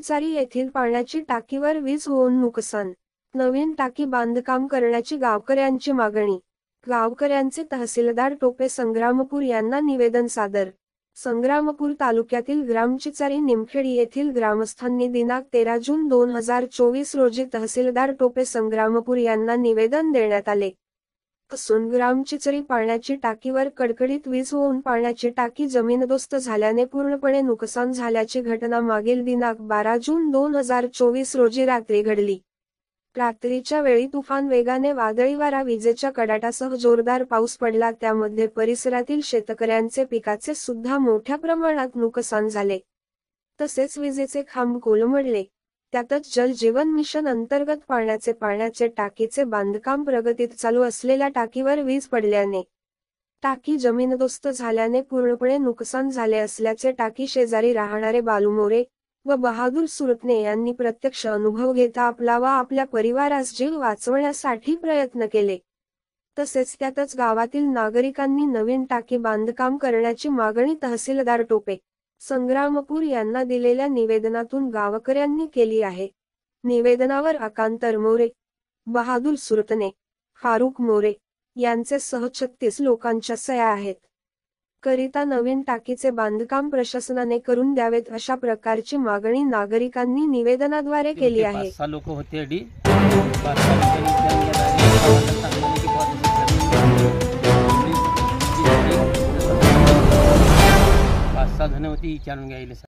ग्रामचिचारी येथील पाण्याची टाकीवर वीज होऊन नुकसान। नवीन टाकी बांधकाम करण्याची गावकऱ्यांची मागणी। गावकऱ्यांचे तहसीलदार टोपे संग्रामपूर यांना निवेदन सादर। संग्रामपूर तालुक्यातील ग्रामचिचारी निमखेडी येथील ग्रामस्थांनी दिनांक 13 जून 2024 रोजी तहसीलदार टोपे संग्रामपूर यांना निवेदन देण्यात आले असून ग्रामचिचारी पाण्याची टाकीवर कडकडीत वीज होऊन पाण्याची टाकी जमीनदोस्त झाल्याने पूर्णपणे नुकसान झाल्याची घटना मागील दिनांक 12 जून 2024 रोजी रात्री घडली। रात्रीच्या वेळी तुफान वेगाने वादळी वारा, विजेच्या कडाटासह जोरदार पाऊस पडला, त्यामध्ये परिसरातील शेतकऱ्यांचे पिकाचे सुद्धा मोठ्या प्रमाणात नुकसान झाले। तसेच विजेचे खांब कोलमडले। त्यातच जल जीवन मिशन अंतर्गत पाण्याचे टाकीचे बांधकाम प्रगतीत चालू असलेल्या टाकीवर वीज पडल्याने टाकी जमीनदोस्त झाल्याने पूर्णपणे नुकसान झाले असल्याचे टाकी शेजारी राहणारे बालू मोरे व बहादूर सुरतने यांनी प्रत्यक्ष अनुभव घेता आपला व आपल्या परिवारास जीव वाचवण्यासाठी प्रयत्न केले। तसेच त्यातच गावातील नागरिकांनी नवीन टाकी बांधकाम करण्याची मागणी तहसीलदार टोपे संग्रामपूर यांना दिलेल्या निवेदनातून गावकऱ्यांनी केली आहे। निवेदनावर आकांतर मोरे, बहादूर सुरतने, फारुख मोरे यांचे सह 36 लोकांच्या सह्या आहेत। करिता नवीन टाकीचे बांधकाम प्रशासनाने करून द्यावेत अशा प्रकारची मागणी नागरिकांनी निवेदनाद्वारे केली आहे। 5-6 लोक होते अडी 5-6 जण होती विचारून घ्यायला।